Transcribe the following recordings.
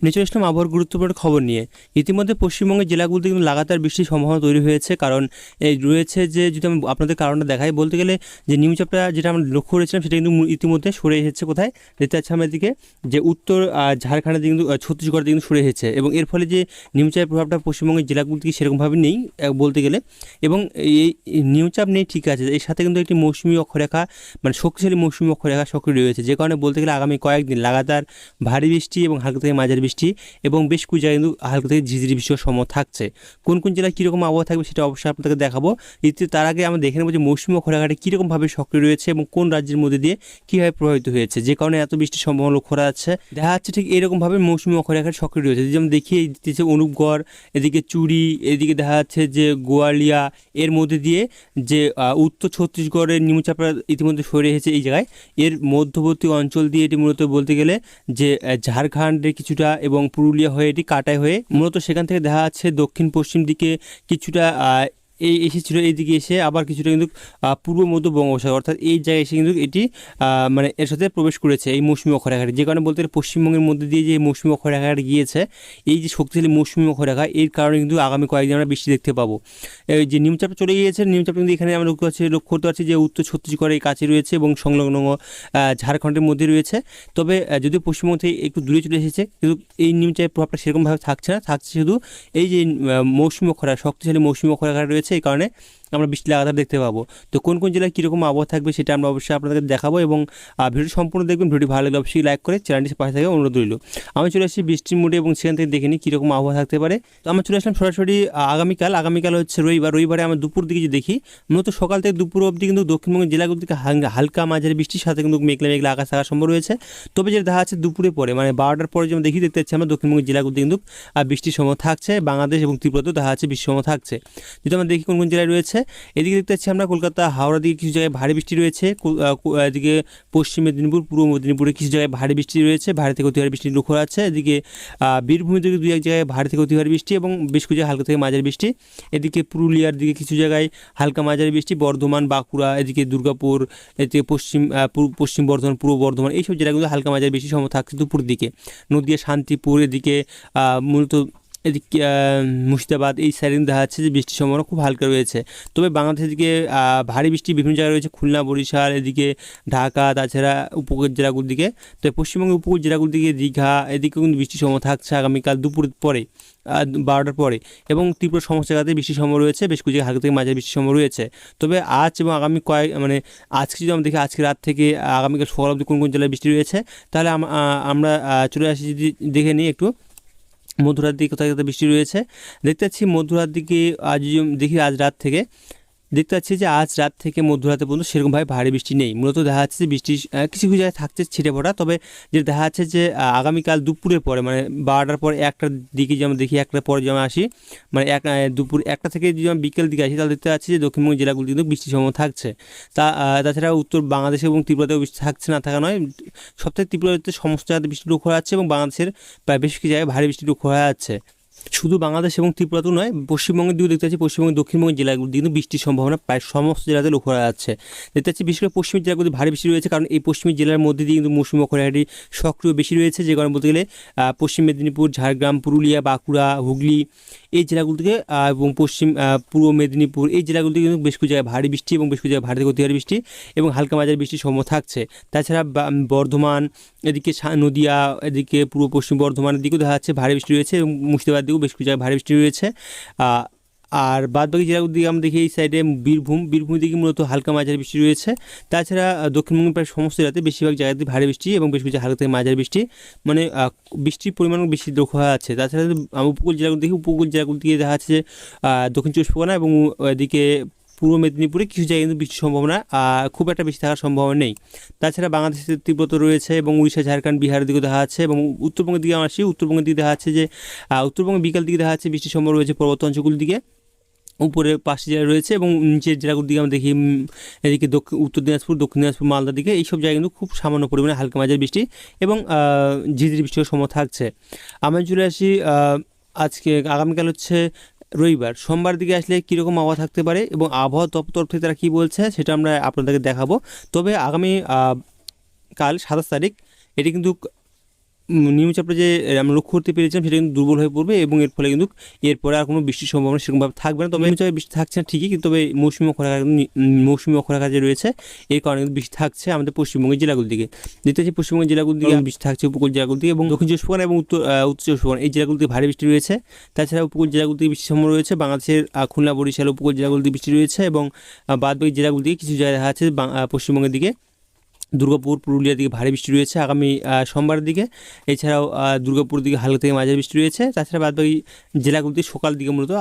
নিচে আসলাম আবহাওয়ার গুরুত্বপূর্ণ খবর নিয়ে। ইতিমধ্যে পশ্চিমবঙ্গের জেলাগুলোতে কিন্তু লাগাতার বৃষ্টির সম্ভাবনা তৈরি হয়েছে, কারণ এই রয়েছে যে যদি আমি আপনাদের কারণটা দেখাই, বলতে গেলে যে নিম্নচাপটা যেটা আমরা লক্ষ্য করেছিলাম সেটা কিন্তু ইতিমধ্যে সরে এসেছে। কোথায় দেখতে পাচ্ছি আমরা এদিকে যে উত্তর ঝাড়খণ্ডের দিকে কিন্তু ছত্তিশগড়ের দিকে কিন্তু সরে এসেছে, এবং এর ফলে যে নিম্নচাপের প্রভাবটা পশ্চিমবঙ্গের জেলাগুলো থেকে সেরকমভাবে নেই বলতে গেলে। এবং এই নিম্নচাপ নেই ঠিক আছে, এর সাথে কিন্তু একটি মৌসুমী অক্ষরেখা মানে শক্তিশালী মৌসুমী অক্ষরেখা সক্রিয় রয়েছে, যে কারণে বলতে গেলে আগামী কয়েকদিন লাগাতার ভারী বৃষ্টি এবং হালকা থেকে মাঝারি বৃষ্টি এবং বেশ কিছু জায়গায় কিন্তু হালকা থেকে ঝিরিঝিরি বৃষ্টির সম্ভাবনা থাকছে। কোন কোন জেলায় কীরকম আবহাওয়া থাকবে সেটা অবশ্যই আপনাদেরকে দেখাবো। তার আগে আমরা দেখে নেবো যে মৌসুমী অক্ষরেখাটি কীরকমভাবে সক্রিয় রয়েছে এবং কোন রাজ্যের মধ্যে দিয়ে কীভাবে প্রভাবিত হয়েছে, যে কারণে এত বৃষ্টির সম্ভাবনা লক্ষ্য করা যাচ্ছে। দেখা যাচ্ছে ঠিক এরকমভাবে মৌসুমী অক্ষরেখাটি সক্রিয় রয়েছে, যেমন দেখিয়ে দিচ্ছে অনুপগড়, এদিকে চুরি, এদিকে দেখা যাচ্ছে যে গোয়ালিয়া, এর মধ্যে দিয়ে যে উত্তর ছত্তিশগড়ের নিম্নচাপটা ইতিমধ্যে সরে এসেছে এই জায়গায়। এর মধ্যবর্তী অঞ্চল দিয়ে এটি মূলত বলতে গেলে যে ঝাড়খণ্ডের কিছুটা এবং পুরুলিয়া হয়ে এটি কাটাই হয়ে মূলত সেখান থেকে দেখা যাচ্ছে দক্ষিণ পশ্চিম দিকে কিছুটা এসেছিল, এইদিকে এসে আবার কিছুটা কিন্তু পূর্ব মধ্য বঙ্গোপসাগর অর্থাৎ এই জায়গায় এসে কিন্তু এটি মানে এর সাথে প্রবেশ করেছে এই মৌসুমী অক্ষরেখাটি, যে কারণে বলতে গেলে পশ্চিমবঙ্গের মধ্যে দিয়ে যে মৌসুমী অক্ষরেখাটি গিয়েছে, এই যে শক্তিশালী মৌসুমী অক্ষরেখা, এর কারণে কিন্তু আগামী কয়েকদিন আমরা বৃষ্টি দেখতে পাবো। এই যে নিম্নচাপ চলে গিয়েছে, নিম্নচাপ কিন্তু এখানে আমরা লক্ষ্য করতে পারছি যে উত্তর ছত্তিশগড়ের কাছে রয়েছে এবং সংলগ্ন ঝাড়খণ্ডের মধ্যে রয়েছে। তবে যদিও পশ্চিমবঙ্গ থেকে একটু দূরে চলে এসেছে, কিন্তু এই নিম্নচাপের প্রভাবটা সেরকমভাবে থাকছে না, থাকছে শুধু এই যে মৌসুমী অক্ষরেখা, শক্তিশালী মৌসুমী অক্ষরেখা রয়েছে, এই কারণে আমরা বৃষ্টি লাগাতার দেখতে পাবো। তো কোন কোন জেলায় কীরকম আবহাওয়া থাকবে সেটা আমরা অবশ্যই আপনাদেরকে দেখাবো, এবং ভিডিও সম্পূর্ণ দেখবেন। ভিডিও ভালো লাগলে অবশ্যই লাইক করে চ্যানেলটির পাশে থেকে অনুরোধ রইল। আমি চলে আসছি বৃষ্টির মুডে এবং সেখান থেকে দেখে নিই কীরকম আবহাওয়া থাকতে পারে। তো আমরা চলে আসলাম সরাসরি আগামীকাল হচ্ছে রবিবারে আমরা দুপুর দিকে যে দেখি, মূলত সকাল থেকে দুপুর অবধি কিন্তু দক্ষিণবঙ্গের জেলাগুলো থেকে হালকা মাঝারি বৃষ্টির সাথে কিন্তু মেঘলা মেঘলা আকাশ থাকার সম্ভব রয়েছে। তবে যেটা দেখা যাচ্ছে দুপুরে পরে মানে 12টার পরে যেমন দেখতে পাচ্ছি আমরা দক্ষিণবঙ্গের জেলাগুলোতে কিন্তু বৃষ্টির সময় থাকছে, বাংলাদেশ এবং ত্রিপুরাতেও দেখা যাচ্ছে বৃষ্টির সময় থাকছে। যদি আমরা দেখি কোন কোন জেলায় রয়েছে, এদিকে দেখতে পাচ্ছি আমরা কলকাতা হাওড়ার দিকে কিছু জায়গায় ভারী বৃষ্টি রয়েছে, এদিকে পশ্চিম মেদিনীপুর পূর্ব মেদিনীপুরে কিছু জায়গায় ভারী বৃষ্টি রয়েছে, ভারী থেকে অতি ভারী বৃষ্টি লক্ষ্য করা যাচ্ছে। এদিকে বীরভূমের দিকে দুই এক জায়গায় ভারী থেকে অতি ভারী বৃষ্টি এবং বেশ কিছু জায়গায় হালকা থেকে মাঝারি বৃষ্টি। এদিকে পুরুলিয়ার দিকে কিছু জায়গায় হালকা মাঝারি বৃষ্টি, বর্ধমান বাঁকুড়া এদিকে দুর্গাপুর, এদিকে পশ্চিম বর্ধমান পূর্ব বর্ধমান এইসব জেলাগুলো হালকা মাঝারি বৃষ্টির সম্ভাবনা থাকছে দুপুর দিকে। নদিয়া শান্তিপুর এদিকে মূলত এদিকে মুর্শিদাবাদ এই সাইডে দেখা যাচ্ছে যে বৃষ্টির সম্ভাবনা খুব হালকা রয়েছে। তবে বাংলাদেশের দিকে ভারী বৃষ্টি বিভিন্ন জায়গায় রয়েছে, খুলনা বরিশাল এদিকে ঢাকা, তাছাড়া উপকূল জেলাগুলোর দিকে। তো পশ্চিমবঙ্গের উপকূল জেলাগুলোর দিকে দীঘা এদিকেও কিন্তু বৃষ্টির সম্ভাবনা থাকছে আগামীকাল দুপুরের পরে 12টার পরে, এবং তীব্র সমস্ত জায়গাতে বৃষ্টির সম্ভাবনা রয়েছে, বেশ কিছু হালকা থেকে মাঝারি বৃষ্টির সম্ভাবনা রয়েছে। তবে আজ এবং আগামী আজকে যদি আমরা দেখি আজকে রাত থেকে আগামীকাল সকাল অবধি কোন কোন জেলায় বৃষ্টি রয়েছে, তাহলে আমরা চলে আসি যদি দেখে নিই একটু মধ্যরাত দিকে কোথায় কোথায় বৃষ্টি রয়েছে। দেখতে পাচ্ছি মধ্যরাত দিকে আজ দেখি আজ রাত থেকে দেখতে পাচ্ছি যে আজ রাত থেকে মধ্যরাতে পর্যন্ত সেরকমভাবে ভারী বৃষ্টি নেই, মূলত দেখা যাচ্ছে যে বৃষ্টি কিছু কিছু জায়গায় থাকছে ছিটে পড়া। তবে যেটা দেখা যাচ্ছে যে আগামীকাল দুপুরের পরে মানে 12টার পরে 1টার দিকে যেমন দেখি 1টার পরে যেমন আসি মানে দুপুর 1টা থেকে যদি আমি বিকেল দিকে আসি, তাহলে দেখতে পাচ্ছি যে দক্ষিণবঙ্গ জেলাগুলো কিন্তু বৃষ্টির সম্ভাবনা থাকছে। তাছাড়া উত্তর বাংলাদেশ এবং ত্রিপুরাতেও বৃষ্টি থাকছে, না থাকা নয়, সবথেকে ত্রিপুরাতে সমস্ত জায়গাতে বৃষ্টি লক্ষ্য করা যাচ্ছে এবং বাংলাদেশের প্রায় বেশ কিছু জায়গায় ভারী বৃষ্টি লক্ষ্য করা যাচ্ছে। শুধু বাংলাদেশ এবং ত্রিপুরাতেও নয়, পশ্চিমবঙ্গের দিকেও দেখতে পাচ্ছি পশ্চিমবঙ্গের দক্ষিণবঙ্গের জেলাগুলিতে কিন্তু বৃষ্টির সম্ভাবনা প্রায় সমস্ত জেলাতে লক্ষ্য করা যাচ্ছে। দেখতে পাচ্ছি বিশেষ করে পশ্চিমের জেলাগুলিতে ভারী বৃষ্টি রয়েছে, কারণ এই পশ্চিমের জেলার মধ্যে দিয়ে কিন্তু মৌসুমী অক্ষরেখাটি সক্রিয় বেশি রয়েছে, যে কারণে বলতে গেলে পশ্চিম মেদিনীপুর, ঝাড়গ্রাম, পুরুলিয়া, বাঁকুড়া, হুগলি এই জেলাগুলো থেকে এবং পূর্ব মেদিনীপুর এই জেলাগুলো থেকে কিন্তু বেশ কিছু জায়গায় ভারী বৃষ্টি এবং বেশ কিছু জায়গায় ভারী থেকে অতি ভারী বৃষ্টি এবং হালকা মাঝারি বৃষ্টির সম্ভাবনা থাকছে। তাছাড়া বর্ধমান এদিকে নদিয়া এদিকে পূর্ব পশ্চিম বর্ধমানের দিকেও দেখা যাচ্ছে ভারী বৃষ্টি রয়েছে এবং মুর্শিদাবাদ দিকেও বেশ কিছু জায়গায় ভারী বৃষ্টি রয়েছে। আর বাদবাকি জেলাগুলোর দিকে আমরা দেখি এই সাইডে বীরভূম দিকে মূলত হালকা মাঝারি বৃষ্টি রয়েছে। তাছাড়া দক্ষিণবঙ্গের প্রায় সমস্ত জেলাতে বেশিরভাগ জায়গাতে ভারী বৃষ্টি এবং বেশ কিছু হালকা থেকে মাঝারি বৃষ্টি মানে বৃষ্টির পরিমাণও বেশি লক্ষ্য করা যাচ্ছে। তাছাড়া উপকূল জেলাগুলো দেখি, উপকূল জেলাগুলো দিকে দেখা যাচ্ছে যে দক্ষিণ চব্বিশ পরগনা এবং এদিকে পূর্ব মেদিনীপুরে কিছু জায়গায় কিন্তু বৃষ্টির সম্ভাবনা খুব একটা বেশি থাকার সম্ভাবনা নেই। তাছাড়া বাংলাদেশের তীব্রতা রয়েছে এবং উড়িষ্যা, ঝাড়খণ্ড, বিহারের দিকে দেখা যাচ্ছে এবং উত্তরবঙ্গের দিকে আমরা আসি, উত্তরবঙ্গের দিকে দেখা যাচ্ছে যে উত্তরবঙ্গে বিকাল দিকে দেখা যাচ্ছে বৃষ্টির সম্ভাবনা রয়েছে পর্বত অঞ্চলগুলির দিকে, উপরে 5টি জেলা রয়েছে এবং নিচের জেলাগুলোর দিকে আমরা দেখি এদিকে উত্তর দিনাজপুর, দক্ষিণ দিনাজপুর, মালদার দিকে এইসব জায়গায় কিন্তু খুব সামান্য পরিমাণে হালকা মাঝারি বৃষ্টি এবং ঝিরিঝিরি বৃষ্টির সময় থাকছে। আমরা চলে আসি আগামীকাল হচ্ছে রবিবার, সোমবার দিকে আসলে কীরকম আবহাওয়া থাকতে পারে এবং আবহাওয়া দপ্তর থেকে তারা কী বলছে সেটা আমরা আপনাদেরকে দেখাবো। তবে আগামী কাল 27 তারিখ এটি কিন্তু নিম্নচাপটা যে আমরা লক্ষ্য করতে পেরেছিলাম সেটা কিন্তু দুর্বল হয়ে পড়বে এবং এর ফলে কিন্তু এরপরে আর কোনো বৃষ্টির সম্ভাবনা সেরকমভাবে থাকবে না। তবে নিম্নচাপে বৃষ্টি থাকছে না ঠিকই, কিন্তু তবে মৌসুমি অক্ষরেখা যে রয়েছে এর কারণে কিন্তু বৃষ্টি থাকছে আমাদের পশ্চিমবঙ্গের জেলাগুলোর দিকে। দেখতে পাচ্ছি পশ্চিমবঙ্গের জেলাগুলোর দিকে বৃষ্টি থাকছে, উপকূল জেলাগুলোর দিকে এবং দক্ষিণ চব্বিশ পরগনা এবং উত্তর চব্বিশ পরগনা এই জেলাগুলোতে ভারী বৃষ্টি রয়েছে। তাছাড়া উপকূল জেলাগুলোতে বৃষ্টির সম্ভাবনা রয়েছে, বাংলাদেশের খুলনা বরিশাল উপকূল জেলাগুলোতে বৃষ্টি রয়েছে এবং বাদবাকি জেলাগুলোর দিকে কিছু জায়গা দেখা যাচ্ছে পশ্চিমবঙ্গের দিকে দুর্গাপুর পুরুলিয়ার দিকে ভারী বৃষ্টি রয়েছে আগামী সোমবারের দিকে। এছাড়াও দুর্গাপুর দিকে হালকা থেকে মাঝারি বৃষ্টি রয়েছে। তাছাড়া বাদবাকি জেলাগুলিতে সকাল দিকে মূলত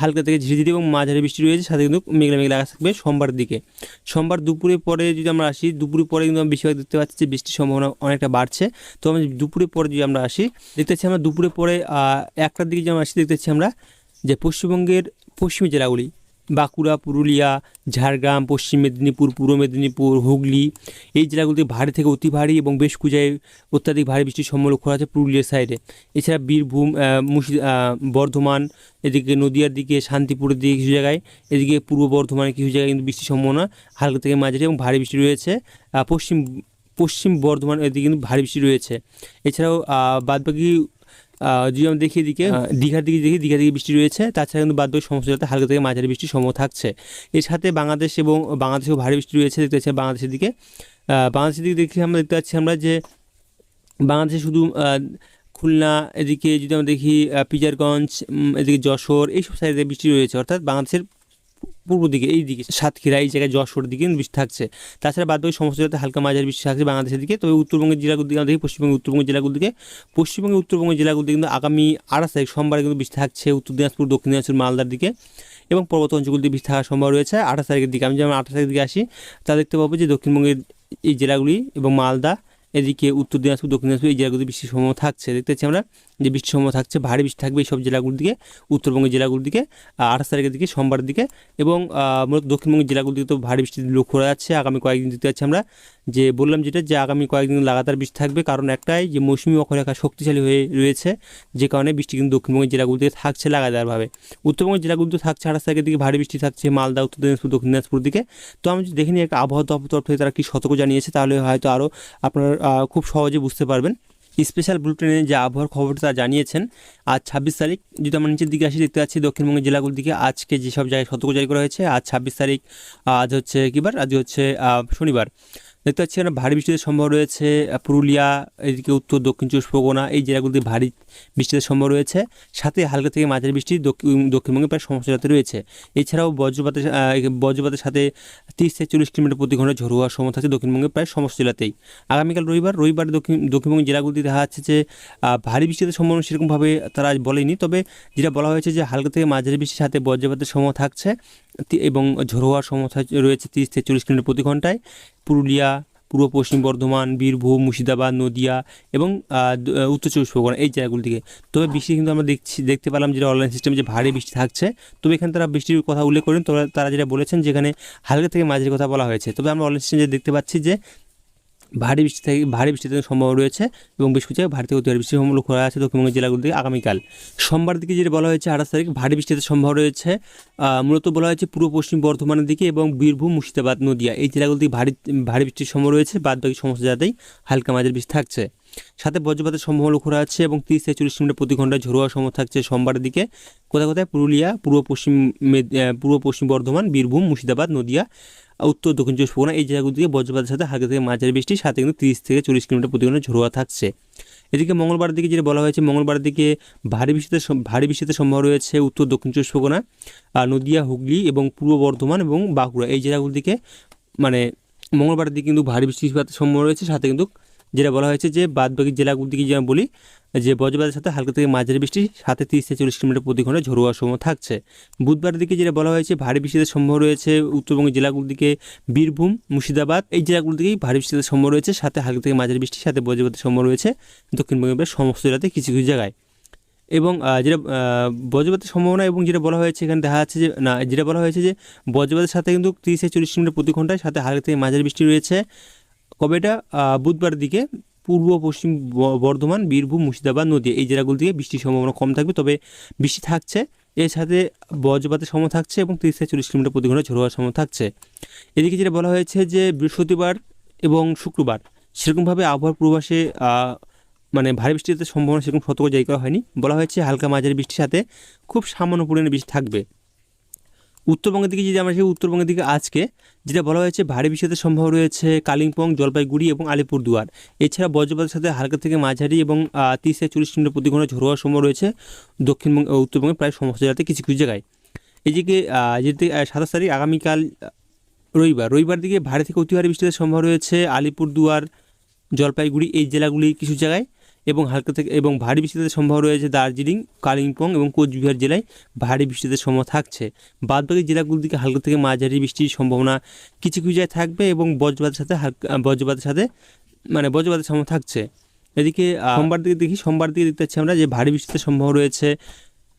হালকা থেকে ঝিরিঝিরি এবং মাঝারি বৃষ্টি রয়েছে, সাথে কিন্তু মেঘলা মেঘলা আকাশ থাকবে সোমবারের দিকে। সোমবার দুপুরের পরে যদি আমরা আসি, দুপুরের পরে কিন্তু আমরা বেশিরভাগ দেখতে পাচ্ছি যে বৃষ্টির সম্ভাবনা অনেকটা বাড়ছে। তো আমরা দুপুরের পরে যদি আমরা আসি, দেখতে পাচ্ছি আমরা দুপুরের পরে 1টার দিকে যেমন আসি, দেখতে পাচ্ছি আমরা যে পশ্চিমবঙ্গের পশ্চিমী জেলাগুলি বাঁকুড়া, পুরুলিয়া, ঝাড়গ্রাম, পশ্চিম মেদিনীপুর, পূর্ব মেদিনীপুর, হুগলি এই জেলাগুলিতে ভারী থেকে অতি ভারী এবং বেশ কুজায় অত্যাধিক ভারী বৃষ্টির সম্ভাবনা লক্ষ্য করা আছে পুরুলিয়ার সাইডে। এছাড়া বীরভূম, বর্ধমান, এদিকে নদিয়ার দিকে, শান্তিপুরের দিকে কিছু জায়গায়, এদিকে পূর্ব বর্ধমানের কিছু জায়গায় কিন্তু বৃষ্টির সম্ভাবনা হালকা থেকে মাঝারি এবং ভারী বৃষ্টি রয়েছে। পশ্চিম বর্ধমান এদিকে কিন্তু ভারী বৃষ্টি রয়েছে। এছাড়াও বাদবাকি যদি আমরা দেখি এদিকে দীঘার দিকে বৃষ্টি রয়েছে। তাছাড়া কিন্তু বাদবাকি সমস্ত জায়গাতে হালকা থেকে মাঝারি বৃষ্টির সম্ভাবনা থাকছে। এর সাথে বাংলাদেশেও ভারী বৃষ্টি রয়েছে। দেখতে পাচ্ছি বাংলাদেশের দিকে দেখি আমরা দেখতে পাচ্ছি আমরা যে বাংলাদেশে শুধু খুলনা এদিকে যদি আমরা দেখি পিজারগঞ্জ, এদিকে যশোর এইসব সাইডে বৃষ্টি রয়েছে, অর্থাৎ বাংলাদেশের পূর্ব দিকে এই দিকে সাতক্ষীরা এই জায়গায় যশোর দিকে বৃষ্টি থাকছে। তাছাড়া বাদবাকি সমস্ত জায়গাতে হালকা মাঝারি বৃষ্টি থাকছে বাংলাদেশের দিকে। তবে উত্তরবঙ্গের জেলাগুলো দিকে আমরা দেখি পশ্চিমবঙ্গের উত্তরবঙ্গের জেলাগুলো দিকে উত্তরবঙ্গের জেলাগুলো দিকে কিন্তু আগামী 28 তারিখ সোমবারে কিন্তু বৃষ্টি থাকছে উত্তর দিনাজপুর, দক্ষিণ দিনাজপুর, মালদার দিকে এবং পর্বত অঞ্চলগুলো দিয়ে বৃষ্টি থাকার সম্ভব রয়েছে 28 তারিখের দিকে। আমি যেমন 28 তারিখের দিকে আসি তা দেখতে পাবো যে দক্ষিণবঙ্গের এই জেলাগুলি এবং মালদা, এদিকে উত্তর দিনাজপুর, দক্ষিণ দিনাজপুর এই জেলাগুলিতে বৃষ্টির সম্ভাবনা থাকছে। দেখতে পাচ্ছি আমরা যে বৃষ্টির সম্ভাবনা থাকছে, ভারী বৃষ্টি থাকবে এই সব জেলাগুলির দিকে, উত্তরবঙ্গের জেলাগুলির দিকে 28 তারিখের দিকে সোমবারের দিকে এবং মূলত দক্ষিণবঙ্গের জেলাগুলির দিকে তো ভারী বৃষ্টি লক্ষ্য করা যাচ্ছে আগামী কয়েকদিন। দেখতে পাচ্ছি আমরা যে বললাম যেটা যে আগামী কয়েকদিন লাগাতার বৃষ্টি থাকবে, কারণ একটাই যে মৌসুমি অক্ষরেখা শক্তিশালী হয়ে রয়েছে, যে কারণে বৃষ্টি কিন্তু দক্ষিণবঙ্গের জেলাগুলিতে থাকছে লাগাতারভাবে। উত্তরবঙ্গের জেলাগুলিতে থাকছে 28 তারিখের দিকে ভারী বৃষ্টি থাকছে মালদা, উত্তর দিনাজপুর, দক্ষিণ দিনাজপুর দিকে। তো আমি যদি দেখে নিই একটা আবহাওয়া দপ্তর থেকে তারা কি সতর্ক জানিয়েছে, তাহলে হয়তো আরও আপনারা খুব সহজে বুঝতে পারবেন। স্পেশাল বুলেটিনে যে আবহাওয়ার খবরটা তারা জানিয়েছেন আজ 26 তারিখ যদি আমরা নিচের দিকে আসি, দেখতে পাচ্ছি দক্ষিণবঙ্গের জেলাগুলির দিকে আজকে যেসব জায়গায় সতর্ক জারি করা হয়েছে। আজ 26 তারিখ, আজ হচ্ছে আজ হচ্ছে শনিবার। দেখতে পাচ্ছি আমরা ভারী বৃষ্টির সম্ভব রয়েছে পুরুলিয়া, এদিকে উত্তর দক্ষিণ চব্বিশ পরগনা এই জেলাগুলিতে ভারী বৃষ্টির সম্ভব রয়েছে, সাথে হালকা থেকে মাঝারি বৃষ্টি দক্ষিণবঙ্গে প্রায় সমস্ত জেলাতে রয়েছে। এছাড়াও বজ্রপাতের সাথে 30 থেকে 40 কিলোমিটার প্রতি ঘন্টায় ঝড়ো হওয়ার সম্ভাবনা আছে দক্ষিণবঙ্গের প্রায় সমস্ত জেলাতেই। আগামীকাল রবিবার দক্ষিণবঙ্গের জেলাগুলিতে দেখা যাচ্ছে যে ভারী বৃষ্টির সম্ভাবনা সেরকমভাবে তারা আজ বলেনি, তবে যেটা বলা হয়েছে যে হালকা থেকে মাঝারি বৃষ্টির সাথে বজ্রপাতের সম্ভাবনা থাকছে এবং ঝড়ো হওয়ার সম্ভাবনা রয়েছে 30 থেকে 40 কিলোমিটার প্রতি ঘন্টায় পুরুলিয়া, পূর্ব পশ্চিম বর্ধমান, বীরভূম, মুর্শিদাবাদ, নদিয়া এবং উত্তর চব্বিশ পরগনা এই জায়গাগুলি থেকে। তবে বৃষ্টি কিন্তু আমরা দেখতে পেলাম যেটা অনলাইন সিস্টেমে যে ভারী বৃষ্টি থাকছে। তবে এখানে তারা বৃষ্টির কথা উল্লেখ করেন, তবে তারা যেটা বলেছেন যেখানে হালকা থেকে মাঝারি কথা বলা হয়েছে। তবে আমরা অনলাইন সিস্টেমে দেখতে পাচ্ছি যে ভারী বৃষ্টিতে সম্ভব রয়েছে এবং বেশ কিছু জায়গায় ভারী থেকে অতি ভারী বৃষ্টির সম্ভাবনা করা আছে দক্ষিণবঙ্গের জেলাগুলো থেকে আগামীকাল সোমবার দিকে যেটা বলা হয়েছে 28 তারিখ ভারী বৃষ্টিতে সম্ভব রয়েছে। মূলত বলা হয়েছে পূর্ব পশ্চিম বর্ধমানের দিকে এবং বীরভূম, মুর্শিদাবাদ, নদিয়া এই জেলাগুলো থেকে ভারী বৃষ্টির সম্ভব রয়েছে। বাদ বাকি সমস্ত জায়গাতেই হালকা মাঝারি বৃষ্টি থাকছে, সাথে বজ্রপাতের সম্ভাবনা লক্ষ্য করা যাচ্ছে এবং 30 থেকে 40 কিলোমিটার প্রতি ঘন্টায় ঝড়ো হওয়ার সম্ভাবনা থাকছে সোমবারের দিকে। কোথায় পুরুলিয়া, পূর্ব পশ্চিম বর্ধমান, বীরভূম, মুর্শিদাবাদ, নদিয়া, উত্তর দক্ষিণ চব্বিশ পরগনা এই জায়গাগুলো থেকে বজ্রপাতের সাথে হালকা থেকে মাঝারি বৃষ্টি, সাথে কিন্তু 30 থেকে 40 কিলোমিটার প্রতি ঘন্টায় ঝড়ো হওয়া থাকছে। এদিকে মঙ্গলবার দিকে যেটা বলা হয়েছে মঙ্গলবার দিকে ভারী বৃষ্টিতে সম্ভব রয়েছে উত্তর দক্ষিণ চব্বিশ পরগনা, নদিয়া, হুগলি এবং পূর্ব বর্ধমান এবং বাঁকুড়া এই জেলাগুলো দিকে মানে মঙ্গলবার দিকে কিন্তু ভারী বৃষ্টিপাতের সম্ভব রয়েছে। সাথে কিন্তু যেটা বলা হয়েছে যে বাদবাকি জেলাগুলোর দিকে যেমন বলি যে বজ্রপাতের সাথে হালকা থেকে মাঝারি বৃষ্টি, সাথে 30 থেকে 40 কিলোমিটার প্রতি ঘন্টায় ঝড়ো হওয়ার সম্ভাবনা থাকছে। বুধবার দিকে যেটা বলা হয়েছে ভারী বৃষ্টিতে সম্ভব রয়েছে উত্তরবঙ্গের জেলাগুলোর দিকে বীরভূম, মুর্শিদাবাদ এই জেলাগুলো দিকেই ভারী বৃষ্টিতে সম্ভব রয়েছে, সাথে হালকা থেকে মাঝারি বৃষ্টি, সাথে বজ্রপাতের সম্ভব রয়েছে দক্ষিণবঙ্গের প্রায় সমস্ত জেলাতে কিছু কিছু জায়গায়। এবং যেটা বজ্রপাতের সম্ভাবনা এবং যেটা বলা হয়েছে এখানে দেখা যাচ্ছে যে যেটা বলা হয়েছে যে বজ্রপাতের সাথে কিন্তু 30 থেকে 40 কিলোমিটার প্রতি ঘন্টায় সাথে হালকা থেকে মাঝারি বৃষ্টি রয়েছে। কবে এটা বুধবার দিকে পূর্ব পশ্চিম বর্ধমান, বীরভূম, মুর্শিদাবাদ, নদিয়া এই জেলাগুলো থেকে বৃষ্টির সম্ভাবনা কম থাকবে, তবে বৃষ্টি থাকছে। এর সাথে বজ্রপাতের সম্ভাবনা থাকছে এবং 30 থেকে 40 কিলোমিটার প্রতি ঘন্টায় ঝড়ো হওয়ার সম্ভাবনা থাকছে। এদিকে যেটা বলা হয়েছে যে বৃহস্পতিবার এবং শুক্রবার সেরকমভাবে আবহাওয়ার পূর্বাভাসে মানে ভারী বৃষ্টিতে সম্ভাবনা সেরকম সতর্ক জারি করা হয়নি, বলা হয়েছে হালকা মাঝারি বৃষ্টির সাথে খুব সামান্য পরিমাণে বৃষ্টি থাকবে। উত্তরবঙ্গের দিকে যদি আমরা সেই উত্তরবঙ্গের দিকে আজকে যেটা বলা হয়েছে ভারী বৃষ্টিতে সম্ভাবনা রয়েছে কালিম্পং, জলপাইগুড়ি এবং আলিপুরদুয়ার। এছাড়া বজ্রপাতের সাথে হালকা থেকে মাঝারি এবং 30 থেকে 40 কিলোমিটার প্রতি ঘন্টা ঝোড়ো হওয়ার সম্ভাবনা রয়েছে দক্ষিণবঙ্গ উত্তরবঙ্গের প্রায় সমস্ত জায়গাতে কিছু কিছু জায়গায়। এদিকে যেতে 27 তারিখ আগামীকাল রবিবার দিকে ভারী থেকে অতি ভারী বৃষ্টিতে সম্ভাবনা রয়েছে আলিপুরদুয়ার, জলপাইগুড়ি এই জেলাগুলি কিছু জায়গায়, এবং হালকা থেকে এবং ভারী বৃষ্টিতে সম্ভাবনা রয়েছে দার্জিলিং, কালিম্পং এবং কোচবিহার জেলায় ভারী বৃষ্টিতে সম্ভাবনা থাকছে। বাদবাকি জেলাগুলির দিকে হালকা থেকে মাঝারি বৃষ্টির সম্ভাবনা কিছু কিছু জায়গায় থাকবে এবং বজ্রপাতের সাথে বজ্রপাতের সম্ভাবনা থাকছে। এদিকে সোমবার দিকে দেখতে পাচ্ছি আমরা যে ভারী বৃষ্টিতে সম্ভাবনা রয়েছে,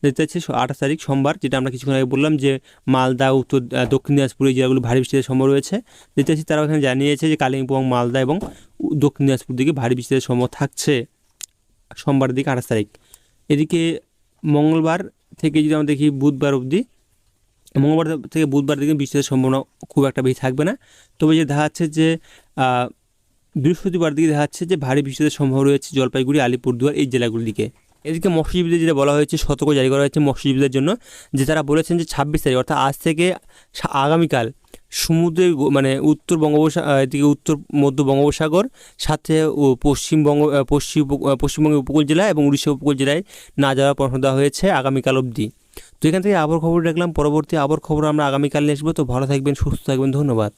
দেখতে পাচ্ছি 28 তারিখ সোমবার, যেটা আমরা কিছুক্ষণ আগে বললাম যে মালদা, দক্ষিণ দিনাজপুর এই জেলাগুলো ভারী বৃষ্টিতে সম্ভাবনা রয়েছে। দেখতে পাচ্ছি তারা এখানে জানিয়েছে যে কালিম্পং, মালদা এবং দক্ষিণ দিনাজপুর দিকে ভারী বৃষ্টিতে সম্ভাবনা থাকছে সোমবার দিকে 28 তারিখ। এদিকে মঙ্গলবার থেকে যদি আমরা দেখি বুধবার থেকে বুধবার দিকে বৃষ্টির সম্ভাবনা খুব একটা বেশি থাকবে না, তবে যে দেখা যাচ্ছে যে বৃহস্পতিবার দিকে দেখা যাচ্ছে যে ভারী বৃষ্টির সম্ভাবনা রয়েছে জলপাইগুড়ি, আলিপুরদুয়ার এই জেলাগুলির দিকে। এদিকে মৎস্যজীবীদের যেটা বলা হয়েছে সতর্ক জারি করা হয়েছে মৎস্যজীবীদের জন্য, যে তারা বলেছেন যে 26 তারিখ অর্থাৎ আজ থেকে আগামীকাল সমুদ্রে মানে উত্তর মধ্য বঙ্গোপসাগর সাথে পশ্চিমবঙ্গের উপকূল জেলা এবং উড়িষ্যা উপকূল জেলায় না যাওয়ার পরামর্শ দেওয়া হয়েছে আগামীকাল অবধি। তো এখান থেকে আবহাওয়ার খবর দেখলাম, পরবর্তী আবহাওয়ার খবর আমরা আগামীকাল নিয়ে আসবো। তো ভালো থাকবেন, সুস্থ থাকবেন, ধন্যবাদ।